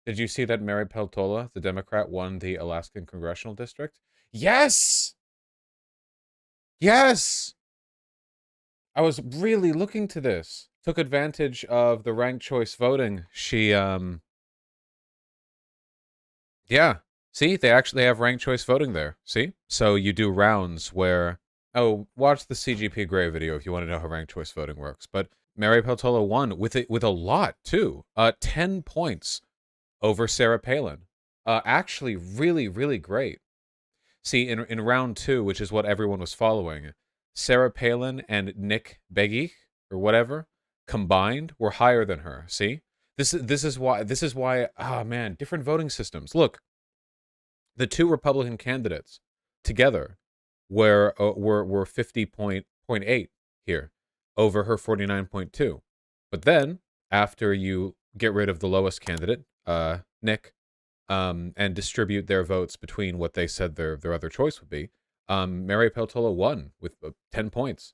Did you see that Mary Peltola, the Democrat, won the Alaskan congressional district? Yes! Yes! I was really looking to this. Took advantage of the ranked choice voting. Yeah. See, they actually have ranked choice voting there. See? So you do rounds where, oh, watch the CGP Grey video if you want to know how ranked choice voting works. But Mary Peltola won with a lot too. 10 points over Sarah Palin. Actually, really, really great. See, in round two, which is what everyone was following, Sarah Palin and Nick Begich or whatever combined were higher than her. See, this is why. Ah, man, different voting systems. Look, the two Republican candidates together were 50.8 here over her 49.2. But then after you get rid of the lowest candidate, Nick, and distribute their votes between what they said their other choice would be, Mary Peltola won with 10 points.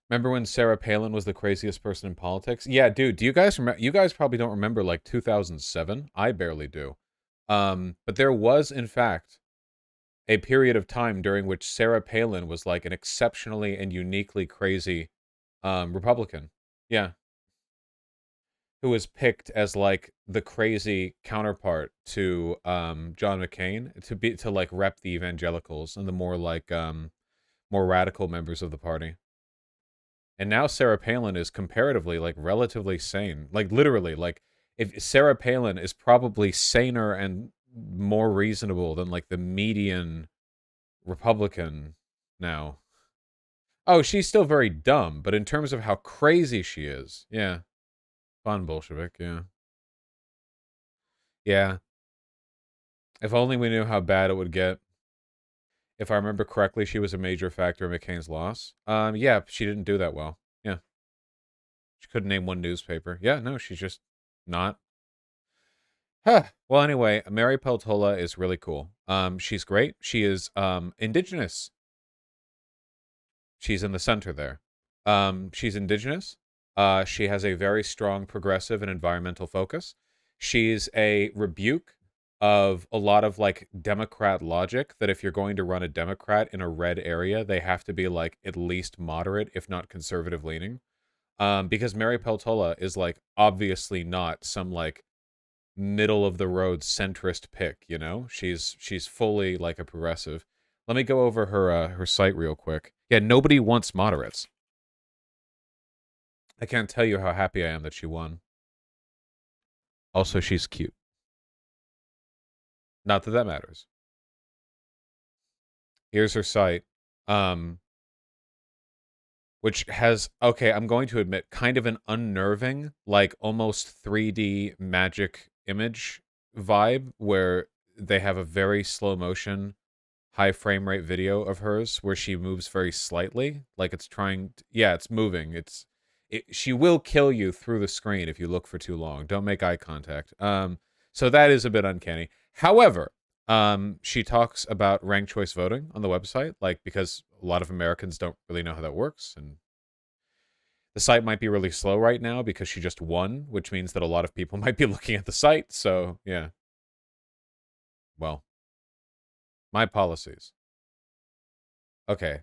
Remember when Sarah Palin was the craziest person in politics? Yeah, dude. Do you guys remember? You guys probably don't remember like 2007. I barely do. But there was, in fact, a period of time during which Sarah Palin was like an exceptionally and uniquely crazy Republican. Yeah, who was picked as like the crazy counterpart to John McCain to like rep the evangelicals and the more like more radical members of the party. And now Sarah Palin is comparatively like relatively sane. Like literally, like if Sarah Palin is probably saner and more reasonable than like the median Republican now. Oh, she's still very dumb, but in terms of how crazy she is, yeah. Fun Bolshevik, yeah. Yeah. If only we knew how bad it would get. If I remember correctly, she was a major factor in McCain's loss. Yeah, she didn't do that well. Yeah. She couldn't name one newspaper. Yeah, no, she's just not. Huh. Well, anyway, Mary Peltola is really cool. She's great. She is indigenous. She's in the center there. She's indigenous. She has a very strong progressive and environmental focus. She's a rebuke of a lot of like Democrat logic that if you're going to run a Democrat in a red area, they have to be like at least moderate, if not conservative leaning. Because Mary Peltola is like obviously not some like middle of the road centrist pick, you know? She's fully like a progressive. Let me go over her site real quick. Yeah, nobody wants moderates. I can't tell you how happy I am that she won. Also, she's cute. Not that that matters. Here's her site. Which has, okay, I'm going to admit, kind of an unnerving, like almost 3D magic image vibe where they have a very slow motion, high frame rate video of hers where she moves very slightly, like it's trying to, yeah, it's moving. She will kill you through the screen if you look for too long. Don't make eye contact. So that is a bit uncanny. However, she talks about ranked choice voting on the website, like because a lot of Americans don't really know how that works, and the site might be really slow right now because she just won, which means that a lot of people might be looking at the site. So yeah, well, my policies. Okay.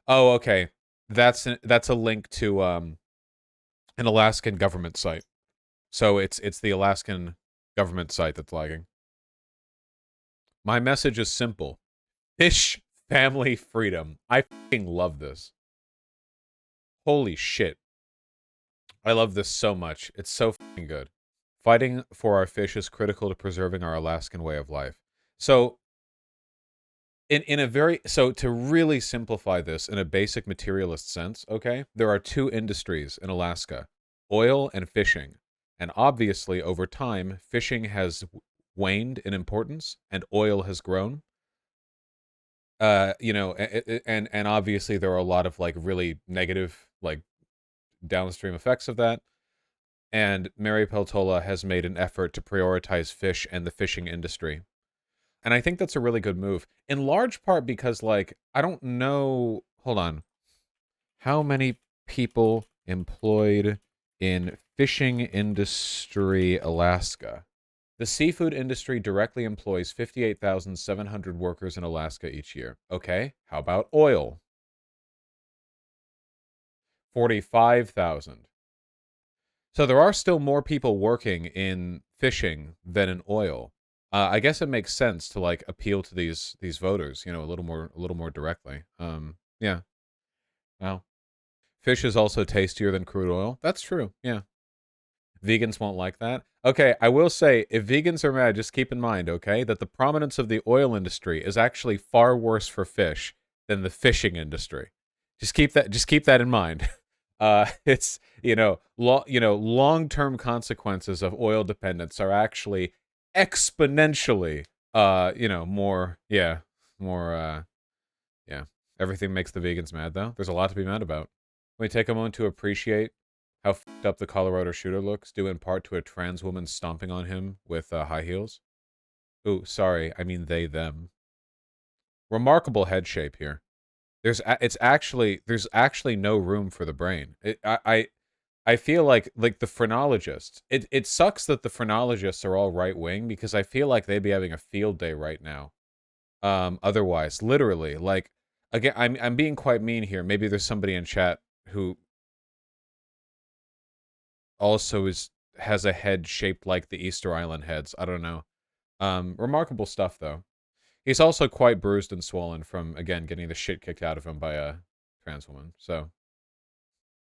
Oh, okay. That's a link to an Alaskan government site. So it's the Alaskan government site that's lagging. My message is simple. Fish family freedom. I fucking love this. Holy shit. I love this so much. It's so fucking good. Fighting for our fish is critical to preserving our Alaskan way of life. So in a very so to really simplify this in a basic materialist sense, okay? There are two industries in Alaska, oil and fishing. And obviously over time, fishing has waned in importance and oil has grown. You know, and obviously there are a lot of like really negative like downstream effects of that. And Mary Peltola has made an effort to prioritize fish and the fishing industry. And I think that's a really good move. In large part because, like, I don't know. Hold on. How many people employed in fishing industry, Alaska. The seafood industry directly employs 58,700 workers in Alaska each year. Okay, how about oil? 45,000. So there are still more people working in fishing than in oil. I guess it makes sense to like appeal to these voters, you know, a little more directly. Yeah. Wow. Fish is also tastier than crude oil. That's true. Yeah. Vegans won't like that. Okay, I will say, if vegans are mad, just keep in mind, okay, that the prominence of the oil industry is actually far worse for fish than the fishing industry. Just keep that in mind. It's long-term consequences of oil dependence are actually exponentially more yeah. Everything makes the vegans mad though. There's a lot to be mad about. We take a moment to appreciate how f***ed up the Colorado shooter looks, due in part to a trans woman stomping on him with high heels. Ooh, sorry, I mean they, them. Remarkable head shape here. There's actually no room for the brain. I feel like the phrenologists. It sucks that the phrenologists are all right wing because I feel like they'd be having a field day right now. Otherwise, literally, like again, I'm being quite mean here. Maybe there's somebody in chat who also has a head shaped like the Easter Island heads. I don't know. Remarkable stuff though. He's also quite bruised and swollen from again getting the shit kicked out of him by a trans woman. So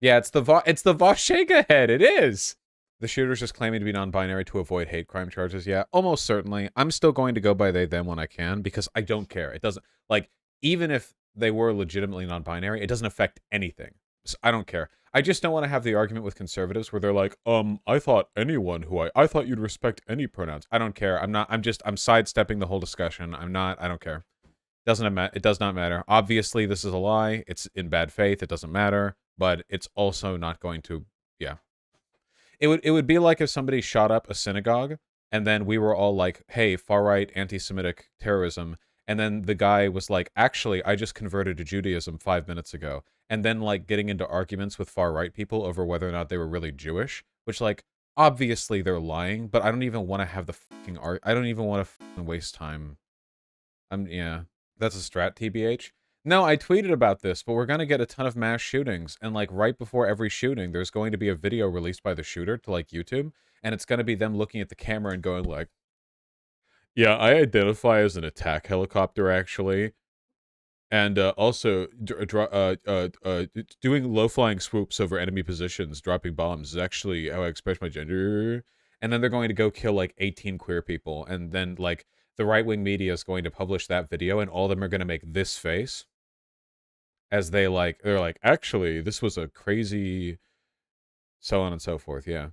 yeah, it's the Vaush head. It is. The shooter's just claiming to be non-binary to avoid hate crime charges. Yeah, almost certainly. I'm still going to go by they, them when I can because I don't care. It doesn't, like, even if they were legitimately non-binary, it doesn't affect anything. So I don't care. I just don't want to have the argument with conservatives where they're like, I thought anyone who I thought you'd respect any pronouns. I don't care. I'm sidestepping the whole discussion. I don't care. It does not matter. Obviously, this is a lie. It's in bad faith. It doesn't matter. But it's also not going to, yeah. It would be like if somebody shot up a synagogue and then we were all like, hey, far-right anti-Semitic terrorism. And then the guy was like, actually, I just converted to Judaism 5 minutes ago. And then like getting into arguments with far-right people over whether or not they were really Jewish, which like, obviously they're lying, but I don't even want to have the fucking I don't even want to waste time. Yeah, that's a strat, TBH. No, I tweeted about this, but we're going to get a ton of mass shootings. And, like, right before every shooting, there's going to be a video released by the shooter to, like, YouTube. And it's going to be them looking at the camera and going, like, yeah, I identify as an attack helicopter, actually. And also, doing low-flying swoops over enemy positions, dropping bombs, is actually how I express my gender. And then they're going to go kill, like, 18 queer people. And then, like, the right-wing media is going to publish that video, and all of them are going to make this face. As they're like, actually, this was a crazy, so on and so forth. Yeah,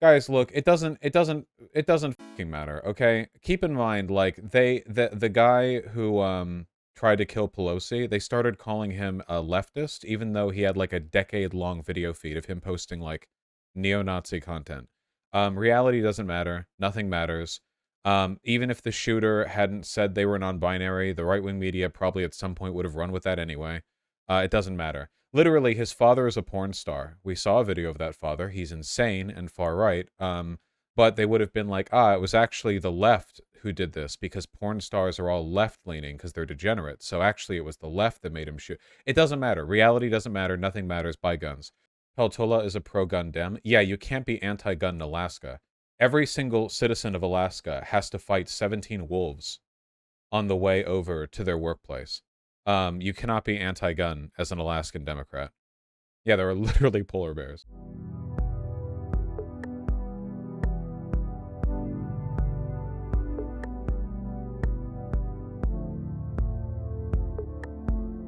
guys, look, it doesn't fucking matter. Okay, keep in mind, like the guy who tried to kill Pelosi, they started calling him a leftist, even though he had like a decade-long video feed of him posting like neo-Nazi content. Reality doesn't matter. Nothing matters. Even if the shooter hadn't said they were non-binary, the right-wing media probably at some point would have run with that anyway. It doesn't matter. Literally, his father is a porn star. We saw a video of that father. He's insane and far-right. But they would have been like, it was actually the left who did this because porn stars are all left-leaning because they're degenerates. So actually, it was the left that made him shoot. It doesn't matter. Reality doesn't matter. Nothing matters. Buy guns. Peltola is a pro-gun dem. Yeah, you can't be anti-gun in Alaska. Every single citizen of Alaska has to fight 17 wolves on the way over to their workplace. You cannot be anti-gun as an Alaskan Democrat. Yeah, there are literally polar bears.